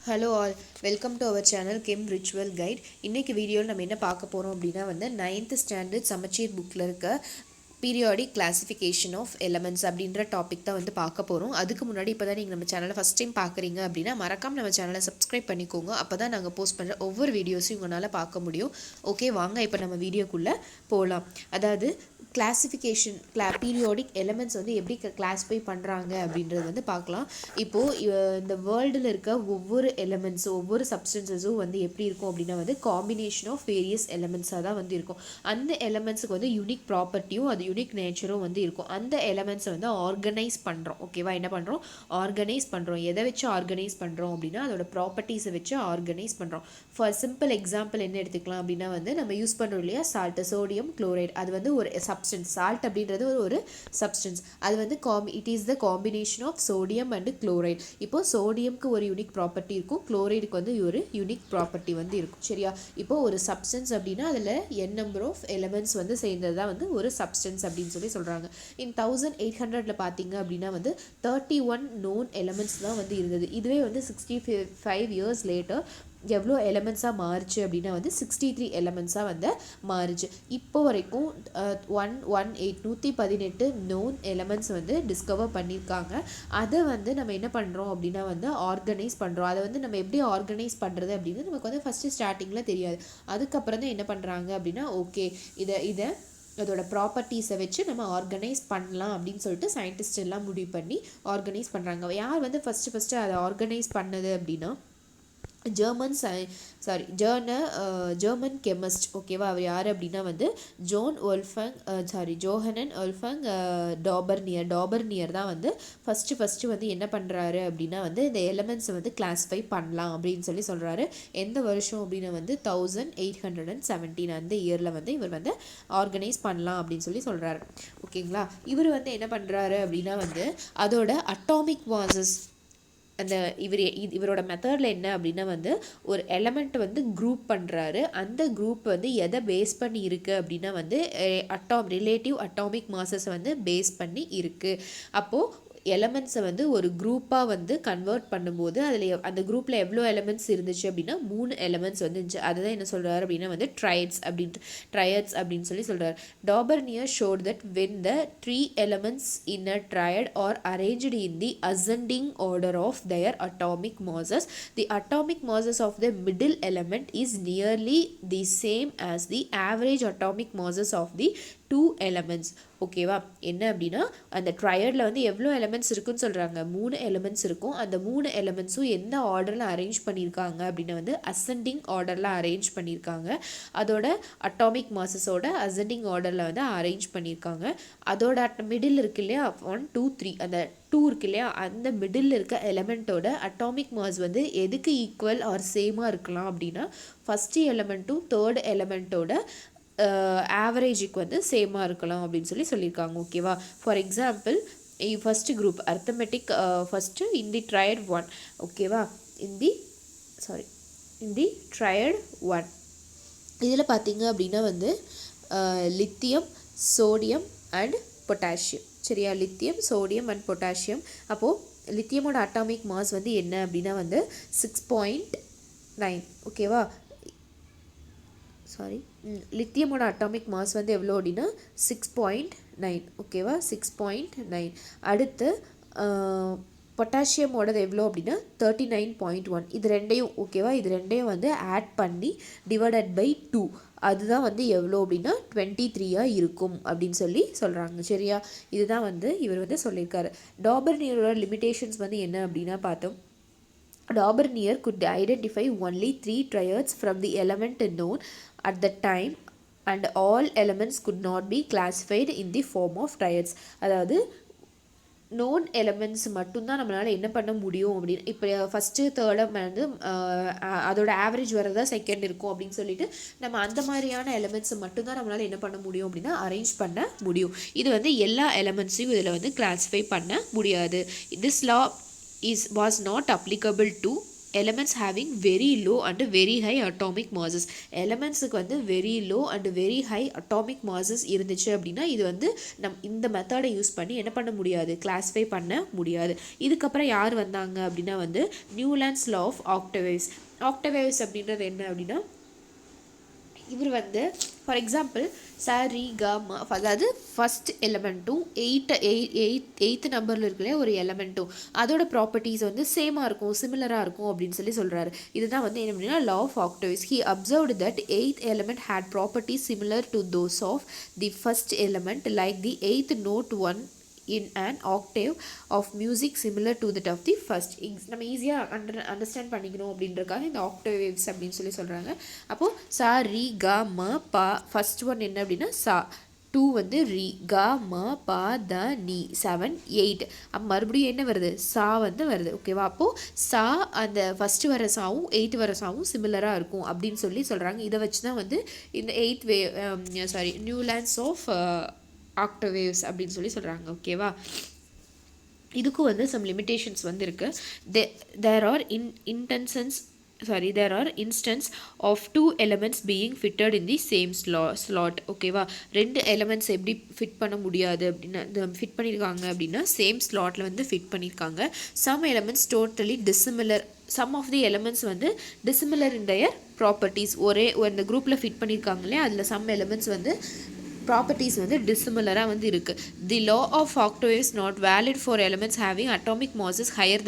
Hello all, welcome to our channel chem ritual guide. இன்றைக்கி வீடியோவில் நம்ம என்ன பார்க்க போகிறோம் அப்படின்னா வந்து 9th ஸ்டாண்டர்ட் சமச்சீர் புக்கில் இருக்க பீரியாடிக் கிளாசிஃபிகேஷன் ஆஃப் எலமெண்ட்ஸ் அப்படின்ற டாபிக் தான் வந்து பார்க்க போகிறோம். அதுக்கு முன்னாடி இப்போ தான் நீங்கள் நம்ம சேனலை ஃபஸ்ட் டைம் பார்க்குறீங்க அப்படின்னா மறக்காமல் நம்ம சேனலை சப்ஸ்கிரைப் பண்ணிக்கோங்க. அப்போ தான் நாங்கள் போஸ்ட் பண்ணுற ஒவ்வொரு வீடியோஸையும் உங்களால் பார்க்க முடியும். ஓகே, வாங்க இப்போ நம்ம வீடியோக்குள்ளே போகலாம். அதாவது கிளாசிஃபிகேஷன் பீரியாடிக் எலமெண்ட்ஸ் வந்து எப்படி கிளாஸிஃபை பண்ணுறாங்க அப்படின்றது வந்து பார்க்கலாம். இப்போது இந்த வேர்ல்டில் இருக்க ஒவ்வொரு எலமெண்ட்ஸும் ஒவ்வொரு சப்ஸ்டன்சஸும் வந்து எப்படி இருக்கும் அப்படின்னா வந்து காம்பினேஷன் ஆஃப் வேரியஸ் எலமெண்ட்ஸாக தான் வந்து இருக்கும். அந்த எலமெண்ட்ஸுக்கு வந்து யூனிக் ப்ராப்பர்ட்டியும் அது யூனிக் நேச்சரும் வந்து இருக்கும். அந்த எலமெண்ட்ஸை வந்து ஆர்கனைஸ் பண்ணுறோம். ஓகேவா, என்ன பண்ணுறோம்? ஆர்கனைஸ் பண்ணுறோம். எதை வச்சு ஆர்கனைஸ் பண்ணுறோம் அப்படின்னா அதோட ப்ராப்பர்ட்டிஸை வச்சு ஆர்கனைஸ் பண்ணுறோம். ஃபார் சிம்பிள் எக்ஸாம்பிள் என்ன எடுத்துக்கலாம் அப்படின்னா வந்து நம்ம யூஸ் பண்ணுறோம் இல்லையா, சால்ட்டு, சோடியம் குளோரைடு. அது வந்து ஒரு சப்ஸ்டன்ஸ். சால்ட் அப்படின்றது ஒரு சப்ஸ்டன்ஸ். அது வந்து it is the combination of sodium and chloride. இப்போ சோடியம்க்கு ஒரு யூனிக் ப்ராப்பர்ட்டி இருக்கும், குளோரைடுக்கு வந்து ஒரு யூனிக் ப்ராப்பர்ட்டி வந்து இருக்கும். சரியா? இப்போ ஒரு சப்ஸ்டன்ஸ் அப்படின்னா அதில் n நம்பர் ஆஃப் எலமெண்ட்ஸ் வந்து சேர்ந்தது தான் வந்து ஒரு சப்ஸ்டன்ஸ் அப்படின்னு சொல்லி சொல்கிறாங்க. இன் 1800 பார்த்தீங்க அப்படின்னா வந்து 31 known எலமெண்ட்ஸ் தான் வந்து இருந்தது. இதுவே வந்து 65 years later எவ்வளோ எலமெண்ட்ஸாக மாறுச்சு அப்படின்னா வந்து 63 எலமெண்ட்ஸாக வந்து மாறுச்சு. இப்போ வரைக்கும் 118 நோன் எலமெண்ட்ஸ் வந்து டிஸ்கவர் பண்ணியிருக்காங்க. அதை வந்து நம்ம என்ன பண்ணுறோம் அப்படின்னா வந்து ஆர்கனைஸ் பண்ணுறோம். அதை வந்து நம்ம எப்படி ஆர்கனைஸ் பண்ணுறது அப்படின்னு நமக்கு வந்து ஃபஸ்ட்டு ஸ்டார்டிங்கில் தெரியாது. அதுக்கப்புறம் தான் என்ன பண்ணுறாங்க அப்படின்னா ஓகே இதை அதோட ப்ராப்பர்ட்டிஸை வச்சு நம்ம ஆர்கனைஸ் பண்ணலாம் அப்படின்னு சொல்லிட்டு சயின்டிஸ்ட் எல்லாம் முடிவு பண்ணி ஆர்கனைஸ் பண்ணுறாங்க. யார் வந்து ஃபஸ்ட்டு அதை ஆர்கனைஸ் பண்ணது அப்படின்னா ஜெர்மன் கெமிஸ்ட். ஓகேவா, அவர் யார் அப்படின்னா வந்து ஜோஹனன் ஒல்ஃபங் டாபர்னியர் தான் வந்து ஃபஸ்ட்டு வந்து என்ன பண்ணுறாரு அப்படின்னா வந்து இந்த எலமெண்ட்ஸை வந்து கிளாஸிஃபை பண்ணலாம் அப்படின்னு சொல்லி சொல்கிறாரு. எந்த வருஷம் அப்படின்னா வந்து 1817 அந்த இயரில் வந்து இவர் வந்து ஆர்கனைஸ் பண்ணலாம் அப்படின்னு சொல்லி சொல்கிறாரு. ஓகேங்களா, இவர் வந்து என்ன பண்ணுறாரு அப்படின்னா வந்து அதோட அட்டாமிக் மாஸஸ் அந்த இவரோட மெத்தடில் என்ன அப்படின்னா வந்து ஒரு எலமெண்ட் வந்து குரூப் பண்ணுறாரு. அந்த குரூப் வந்து எதை பேஸ் பண்ணி இருக்குது அப்படின்னா வந்து ரிலேட்டிவ் அட்டாமிக் மாஸஸை வந்து பேஸ் பண்ணி இருக்குது. அப்போது எலமெண்ட்ஸை வந்து ஒரு குரூப்பாக வந்து கன்வெர்ட் பண்ணும்போது அதில் அந்த குரூப்பில் எவ்வளோ எலமெண்ட்ஸ் இருந்துச்சு அப்படின்னா 3 எலமெண்ட்ஸ் வந்து இருந்துச்சு. அதுதான் என்ன சொல்கிறாரு அப்படின்னா வந்து ட்ரையட்ஸ் அப்படின்னு சொல்லி சொல்கிறார். Dobereiner showed that when the 3 elements in a triad are arranged in the ascending order of their atomic masses, the atomic masses of the middle element is nearly the same as the average atomic masses of the 2 elements. ஓகேவா, என்ன அப்படின்னா அந்த ட்ரையடில் வந்து எவ்வளோ elements இருக்குன்னு சொல்கிறாங்க, 3 elements இருக்கும். அந்த 3 எலமெண்ட்ஸும் எந்த ஆர்டரில் அரேஞ்ச் பண்ணியிருக்காங்க அப்படின்னா வந்து அசெண்டிங் ஆர்டரில் அரேஞ்ச் பண்ணியிருக்காங்க. அதோட அட்டாமிக் மாஸஸோட அசெண்டிங் ஆர்டரில் வந்து அரேஞ்ச் பண்ணியிருக்காங்க. அதோட மிடில் இருக்கு இல்லையா, 1 2 3, அந்த 2 இருக்கு இல்லையா, அந்த மிடில் இருக்க எலமெண்ட்டோட அட்டாமிக் மாஸ் வந்து எதுக்கு ஈக்குவல் ஆர் சேமாக இருக்கலாம் அப்படின்னா ஃபஸ்ட்டு எலமெண்ட்டும் தேர்ட் எலமெண்ட்டோட ஆவரேஜுக்கு வந்து சேமாக இருக்கலாம் அப்படின்னு சொல்லியிருக்காங்க. ஓகேவா, for example first group arithmetic first in the triad 1. ஓகேவா, இன் தி ட்ரையட் 1 இதில் பார்த்தீங்க அப்படின்னா வந்து லித்தியம், சோடியம் அண்ட் பொட்டாசியம். சரியா, லித்தியம், சோடியம் அண்ட் பொட்டாசியம். அப்போது லித்தியமோட அட்டாமிக் மாஸ் வந்து என்ன அப்படின்னா வந்து 6.9. ஓகேவா, லித்தியமோட அட்டாமிக் மாஸ் வந்து எவ்வளோ அப்படின்னா 6.9. ஓகேவா, 6.9. அடுத்து பொட்டாசியமோடது எவ்வளோ அப்படின்னா 39.1. இது ரெண்டையும் ஓகேவா, இது ரெண்டையும் வந்து ஆட் பண்ணி டிவைடட் பை 2, அதுதான் வந்து எவ்வளோ அப்படின்னா 23 இருக்கும் அப்படின்னு சொல்கிறாங்க. சரியா, இதுதான் வந்து இவர் வந்து சொல்லியிருக்காரு. டாபர்னியரோட லிமிடேஷன்ஸ் வந்து என்ன அப்படின்னா பார்த்தோம். Daubernier could identify only 3 triads from the element known at the time, and all elements could not be classified in the form of triads. அதாவது நோன் எலமெண்ட்ஸ் மட்டும்தான் நம்மளால் என்ன பண்ண முடியும் அப்படின்னு, இப்போ ஃபஸ்ட்டு தேர்டை வந்து அதோட ஆவரேஜ் வரதா செகண்ட் இருக்கும் அப்படின்னு சொல்லிட்டு நம்ம அந்த மாதிரியான எலமெண்ட்ஸை மட்டும்தான் நம்மளால் என்ன பண்ண முடியும் அப்படின்னா அரேஞ்ச் பண்ண முடியும். இது வந்து எல்லா எலமெண்ட்ஸையும் இதில் வந்து கிளாஸிஃபை பண்ண முடியாது. This law was not applicable to elements having very low and very high atomic masses. எலமெண்ட்ஸுக்கு வந்து very low and very high atomic masses இருந்துச்சு அப்படின்னா இது வந்து இந்த மெத்தடை யூஸ் பண்ணி என்ன பண்ண முடியாது, கிளாஸிஃபை பண்ண முடியாது. இதுக்கப்புறம் யார் வந்தாங்க அப்படின்னா வந்து நியூலாண்ட்ஸ் லா ஆஃப் ஆக்டவேவ்ஸ். ஆக்டவேவ்ஸ் அப்படின்றது என்ன அப்படின்னா இவர் வந்து ஃபார் எக்ஸாம்பிள் சரி க ம, அதாவது ஃபஸ்ட் எலமெண்ட்டும் எயித்து நம்பரில் இருக்கிற ஒரு எலமெண்ட்டும் அதோட ப்ராப்பர்ட்டிஸ் வந்து சேமாக இருக்கும், சிமிலராக இருக்கும் அப்படின்னு சொல்கிறாரு. இதுதான் வந்து என்ன அப்படின்னா law of octaves. He observed that eighth element had properties similar to those of the first element like the eighth note one in an octave of music similar to that of the first. நம்ம ஈஸியாக understand பண்ணிக்கணும் அப்படின்றக்காக இந்த octaves அப்படின்னு சொல்கிறாங்க. அப்போது சா ரி க ம பா, ஃபர்ஸ்ட் ஒன் என்ன அப்படின்னா சா, 2 வந்து ரி, க ம பா த நீ, 7 8. அப்போ மறுபடியும் என்ன வருது, சா வந்து வருது. ஓகேவா, அப்போது சா அந்த ஃபஸ்ட்டு வர சாவும் 8 வர சாவும் சிமிலராக இருக்கும் அப்படின்னு சொல்கிறாங்க. இதை வச்சு தான் வந்து இந்த நியூலாண்ட்ஸ் ஆஃப் ஆக்டவேவ்ஸ் அப்படின்னு சொல்கிறாங்க. ஓகேவா, இதுக்கும் வந்து சம் லிமிட்டேஷன்ஸ் வந்து இருக்குது. There are instance of two elements being fitted in the same slot. ஓகேவா, 2 எலமெண்ட்ஸ் எப்படி ஃபிட் பண்ண முடியாது அப்படின்னா ஃபிட் பண்ணியிருக்காங்க அப்படின்னா சேம் ஸ்லாட்டில் வந்து ஃபிட் பண்ணியிருக்காங்க. Some elements totally dissimilar, some of the elements வந்து டிசிமிலர் இன் தயர் ப்ராப்பர்ட்டிஸ். ஒரே இந்த குரூப்பில் ஃபிட் பண்ணியிருக்காங்களே அதில் சம் எலமெண்ட்ஸ் வந்து ப்ராப்பர்ட்டிஸ் வந்து டிசிமிலராக வந்து இருக்குது. The law of octaves not valid for elements having atomic masses higher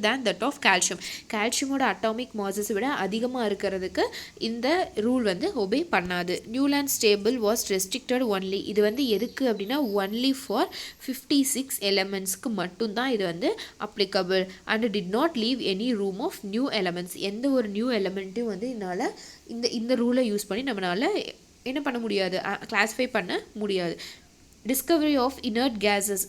than that of calcium. கால்சியமோட அட்டாமிக் மாசஸ் விட அதிகமாக இருக்கிறதுக்கு இந்த ரூல் வந்து ஒபே பண்ணாது. Newlands table was restricted only. இது வந்து எதுக்கு அப்படின்னா ஒன்லி ஃபார் 56 எலமெண்ட்ஸ்க்கு மட்டும்தான் இது வந்து applicable. And did not leave any room of new elements. எந்த ஒரு நியூ எலமெண்ட்டையும் வந்து இதனால் இந்த ரூலை யூஸ் பண்ணி நம்மளால் என்ன பண்ண முடியாது, கிளாஸிஃபை பண்ண முடியாது. Discovery of inert gases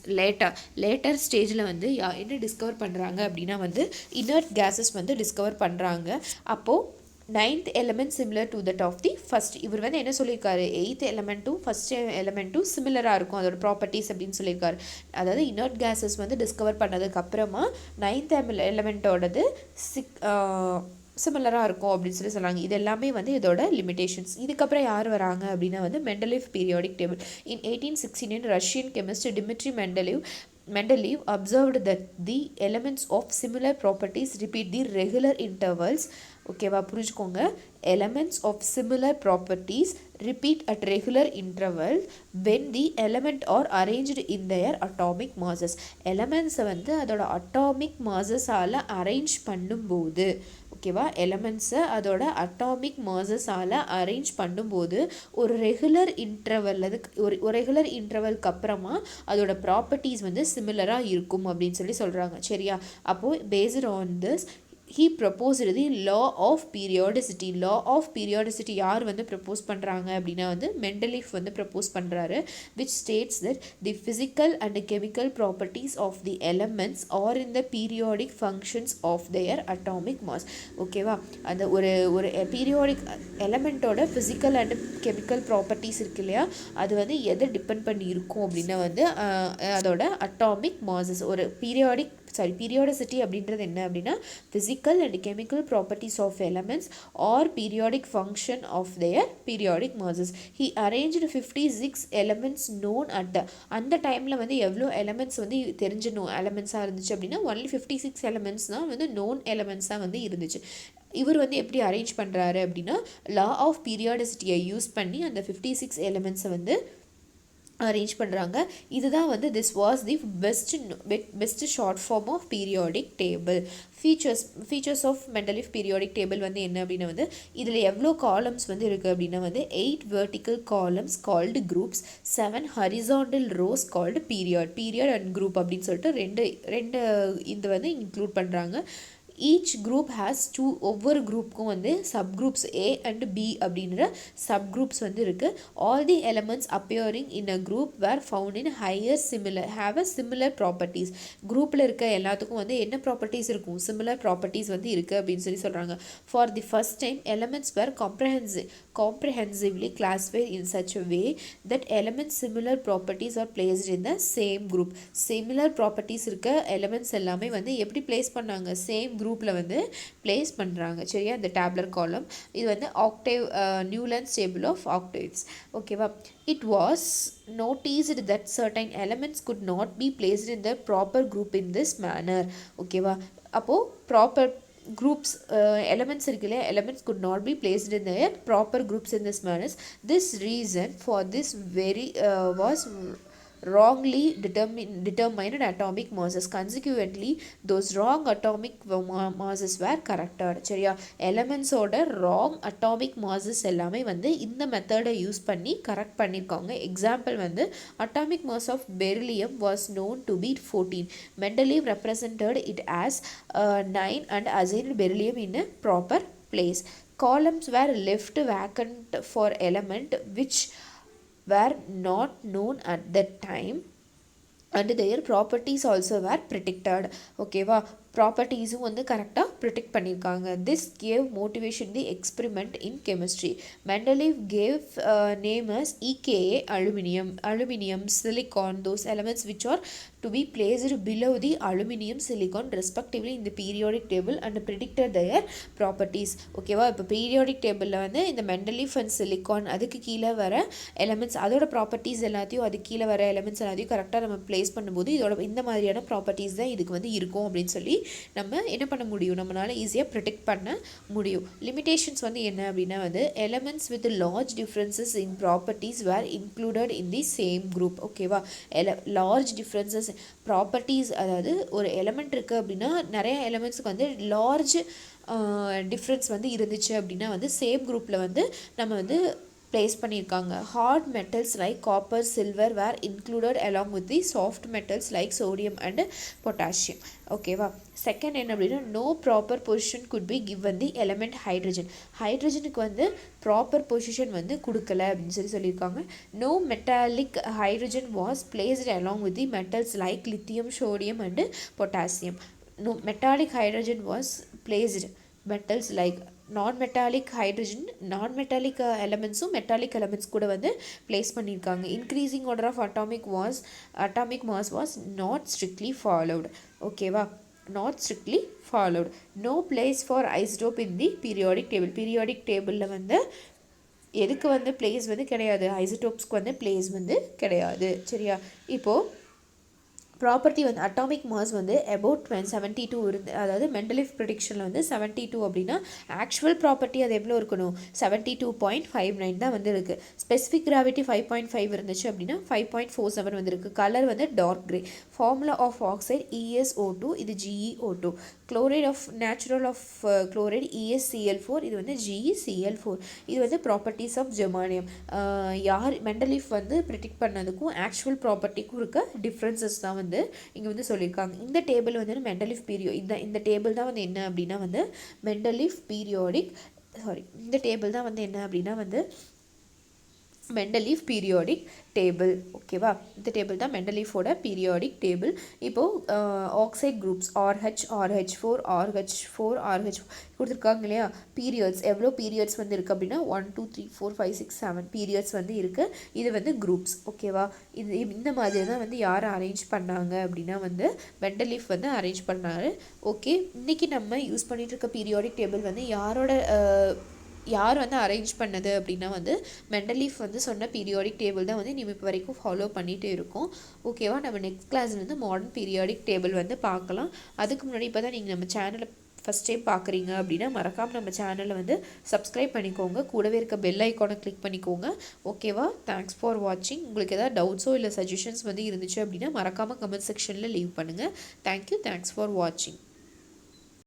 later ஸ்டேஜில் வந்து என்ன டிஸ்கவர் பண்ணுறாங்க அப்படின்னா வந்து இனர்ட் கேஸஸ் வந்து டிஸ்கவர் பண்ணுறாங்க. அப்போது 9th element similar to that of the first. இவர் வந்து என்ன சொல்லியிருக்காரு, 8th எலமெண்ட்டும் ஃபஸ்ட் எலமெண்ட்டும் சிமிலராக இருக்கும் அதோட ப்ராப்பர்ட்டிஸ் அப்படின்னு சொல்லியிருக்காரு. அதாவது இனர்ட் கேஸஸ் வந்து டிஸ்கவர் பண்ணதுக்கப்புறமா 9th எலமெண்ட்டோடது சிமிலராக இருக்கும் அப்படின்னு சொல்கிறாங்க. இது எல்லாமே வந்து இதோட லிமிடேஷன்ஸ். இதுக்கப்புறம் யார் வராங்க அப்படின்னா வந்து Mendeleev periodic table. In 1869 Russian chemist Dmitri Mendeleev observed that the elements of similar properties repeat the regular intervals. ஓகேவா, புரிஞ்சுக்கோங்க. Elements of similar properties repeat at regular interval when the element are arranged in their atomic masses. எலமெண்ட்ஸை வந்து அதோட atomic மாசஸால் arrange பண்ணும்போது, ஓகேவா, எலமெண்ட்ஸை அதோட atomic மாசஸால் arrange பண்ணும்போது ஒரு ரெகுலர் இன்டர்வல், அதுக்கு ஒரு ரெகுலர் இன்டர்வல்க்கு அப்புறமா அதோட ப்ராப்பர்ட்டிஸ் வந்து சிமிலராக இருக்கும் அப்படின்னு சொல்கிறாங்க. சரியா, அப்போது based on this he proposed the law of periodicity. law of periodicity யார் வந்து ப்ரப்போஸ் பண்ணுறாங்க அப்படின்னா வந்து மெண்டலீஃப் வந்து ப்ரப்போஸ் பண்ணுறாரு. which states that the physical and chemical properties of the elements are in the periodic functions of their atomic mass. ஓகேவா, அந்த ஒரு பீரியாடிக் எலமெண்ட்டோட ஃபிசிக்கல் அண்ட் கெமிக்கல் ப்ராப்பர்ட்டிஸ் இருக்கு இல்லையா, அது வந்து எதை டிபெண்ட் பண்ணி இருக்கும் அப்படின்னா வந்து அதோட அட்டாமிக் மாசஸ். ஒரு பீரியாடிசிட்டி அப்படின்றது என்ன அப்படின்னா physical and chemical properties of elements are periodic function of their periodic masses. He arranged 56 elements known at. அந்த டைமில் வந்து எவ்வளோ எலமெண்ட்ஸ் வந்து தெரிஞ்சணும் எலமெண்ட்ஸாக இருந்துச்சு அப்படின்னா ஒன்லி 56 எலமெண்ட்ஸ் தான் வந்து நோன் எலமெண்ட்ஸாக வந்து இருந்துச்சு. இவர் வந்து எப்படி அரேஞ்ச் பண்ணுறாரு அப்படின்னா லா ஆஃப் பீரியாடிசிட்டியை யூஸ் பண்ணி அந்த 56 எலமெண்ட்ஸை வந்து அரேஞ்ச் பண்ணுறாங்க. இதுதான் வந்து this was the best short form of periodic table. Features of Mendeleev periodic table வந்து என்ன அப்படின்னா வந்து இதில் எவ்வளோ காலம்ஸ் வந்து இருக்குது அப்படின்னா வந்து 8 vertical columns called groups, 7 horizontal rows called period and group அப்படின்னு சொல்லிட்டு ரெண்டு இது வந்து இன்க்ளூட் பண்ணுறாங்க. Each group has 2. ஒவ்வொரு குரூப்புக்கும் வந்து sub groups A and B அப்படின்ற சப் குரூப்ஸ் வந்து இருக்குது. All the elements appearing in a group were found in have a similar properties. குரூப்பில் இருக்க எல்லாத்துக்கும் வந்து என்ன ப்ராப்பர்ட்டிஸ் இருக்கும், சிமிலர் ப்ராப்பர்ட்டிஸ் வந்து இருக்குது அப்படின்னு சொல்கிறாங்க. For the first time elements were comprehensively classified in such a way that elements similar properties are placed in the same group. Similar properties இருக்க எலமெண்ட்ஸ் எல்லாமே வந்து எப்படி பிளேஸ் பண்ணாங்க, சேம் குரூப்பில் வந்து பிளேஸ் பண்ணுறாங்க சரியா இந்த டேப்லர் காலம் இது வந்து ஆக்டேவ் நியூலன்ஸ் டேபிள் ஆஃப் ஆக்டேவ்ஸ் ஓகேவா it was noticed that certain elements could not be placed in the proper group in this manner ஓகேவா அப்போது ப்ராப்பர் groups elements இருக்குல்ல elements could not be placed in their proper groups in this manner this reason for this very was wrongly determined atomic masses consequently those wrong atomic masses were corrected சரியா elements ஓட wrong atomic masses எல்லாமே வந்து இந்த மெத்தடை use பண்ணி correct பண்ணியிருக்காங்க example வந்து atomic mass of beryllium was known to be 14 Mendeleev represented it as 9 and assigned beryllium in a proper place columns were left vacant for element which were not known at that time and their properties also were predicted ஓகேவா ப்ராப்பர்ட்டிஸும் வந்து கரெக்டாக predict பண்ணியிருக்காங்க this gave motivation the experiment in chemistry Mendeleev gave name as EKA aluminium silicon those elements which are to be placed below the aluminum silicon respectively in the periodic table and predicted their properties ஓகேவா இப்போ periodic டேபிளில் வந்து இந்த Mendeleev and silicon அதுக்கு கீழே வர elements அதோட properties எல்லாத்தையும் அதுக்கு கீழே வர எலமெண்ட்ஸ் எல்லாத்தையும் கரெக்டாக நம்ம ப்ளேஸ் பண்ணும்போது இதோட இந்த மாதிரியான ப்ராப்பர்ட்டிஸ் தான் இதுக்கு வந்து இருக்கும் அப்படின்னு சொல்லி நம்ம என்ன பண்ண முடியும் நம்மளால ஈஸியாக ப்ரிடிக்ட் பண்ண முடியும் லிமிடேஷன்ஸ் வந்து என்ன அப்படின்னா வந்து elements with large differences in properties were included in the same group ஓகேவா லார்ஜ் டிஃப்ரென்சஸ் ப்ராப்பர்ட்டிஸ் அதாவது ஒரு எலமெண்ட் இருக்குது அப்படின்னா நிறைய எலமெண்ட்ஸுக்கு வந்து லார்ஜ் டிஃப்ரென்ஸ் வந்து இருந்துச்சு அப்படின்னா வந்து சேம் குரூப்பில் வந்து நம்ம வந்து place பண்ணியிருக்காங்க hard metals like copper silver were included along with the soft metals like sodium and potassium ஓகேவா செகண்ட் என்ன அப்படின்னா no proper position could be given the element hydrogen ஹைட்ரஜனுக்கு வந்து ப்ராப்பர் பொசிஷன் வந்து கொடுக்கல அப்படின்னு சொல்லியிருக்காங்க no metallic hydrogen was placed along with the metals like lithium sodium and potassium no metallic hydrogen was placed metals like non-metallic hydrogen non-metallic elements metallic elements கூட வந்து place பண்ணியிருக்காங்க increasing order of atomic mass was not strictly followed ஓகேவா not strictly followed no place for isotope in the periodic tableல வந்து எதுக்கு வந்து place வந்து கிடையாது isotopesக்கு வந்து place வந்து கிடையாது சரியா இப்போது ப்ராப்பர்ட்டி வந்து அட்டாமிக் மாஸ் வந்து அபவுட் 72 இருந்து அதாவது மெண்டலீவ் ப்ரிடிக்ஷனில் வந்து 72 அப்படின்னா ஆக்சுவல் ப்ராப்பர்ட்டி அது எவ்வளோ இருக்கணும் 72.59 தான் வந்து இருக்குது ஸ்பெசிஃபிக் கிராவிட்டி 5.5 இருந்துச்சு அப்படின்னா 5.47 வந்துருக்கு கலர் வந்து dark grey formula of oxide ESO2 இது GeO2 chloride of natural of chloride ESCl4 இது வந்து GeCl4 இது வந்து ப்ராப்பர்ட்டிஸ் ஆஃப் ஜெர்மானியம் யார் மெண்டலீவ் வந்து ப்ரிடிக்ட் பண்ணதுக்கும் ஆக்சுவல் ப்ராப்பர்ட்டிக்கும் இருக்க டிஃப்ரென்சஸ் தான் வந்து இங்கே வந்து சொல்லியிருக்காங்க இந்த டேபிள் வந்து மெண்டலீவ் இந்த டேபிள் தான் வந்து என்ன அப்படின்னா வந்து மெண்டலீவ் பீரியாடிக் இந்த டேபிள் தான் வந்து என்ன அப்படின்னா வந்து மெண்டலீவ் பீரியாடிக் டேபிள் ஓகேவா இந்த டேபிள் தான் மெண்டலீஃபோட பீரியாடிக் டேபிள் இப்போது ஆக்சைட் குரூப்ஸ் RH4 RH கொடுத்துருக்காங்க இல்லையா பீரியட்ஸ் எவ்வளோ பீரியட்ஸ் வந்து இருக்குது அப்படின்னா 1 2 3 4 5 6 7 பீரியட்ஸ் வந்து இருக்குது இது வந்து குரூப்ஸ் ஓகேவா இது இந்த மாதிரி தான் வந்து யார் அரேஞ்ச் பண்ணாங்க அப்படின்னா வந்து மெண்டலீஃப் வந்து அரேஞ்ச் பண்ணார் ஓகே இன்றைக்கி நம்ம யூஸ் பண்ணிகிட்டு இருக்க பீரியாடிக் டேபிள் வந்து யார் வந்து அரேஞ்ச் பண்ணது அப்படின்னா வந்து மெண்டலீஃப் வந்து சொன்ன பீரியாடிக் டேபிள் தான் வந்து நம்ம இப்போ வரைக்கும் ஃபாலோ பண்ணிகிட்டே இருக்கோம் ஓகேவா நம்ம நெக்ஸ்ட் கிளாஸில் வந்து மாடர்ன் பீரியாடிக் டேபிள் வந்து பார்க்கலாம் அதுக்கு முன்னாடி இப்போ தான் நீங்கள் நம்ம சேனலை ஃபஸ்ட் டைம் பார்க்குறீங்க அப்படின்னா மறக்காமல் நம்ம சேனலில் வந்து சப்ஸ்கிரைப் பண்ணிக்கோங்க கூடவே இருக்க பெல் ஐக்கானை கிளிக் பண்ணிக்கோங்க ஓகேவா தேங்க்ஸ் ஃபார் வாட்சிங் உங்களுக்கு ஏதாவது டவுட்ஸோ இல்லை சஜஷன்ஸ் வந்து இருந்துச்சு அப்படின்னா மறக்காமல் கமெண்ட் செக்ஷனில் லீவ் பண்ணுங்கள் தேங்க்யூ தேங்க்ஸ் ஃபார் வாட்சிங்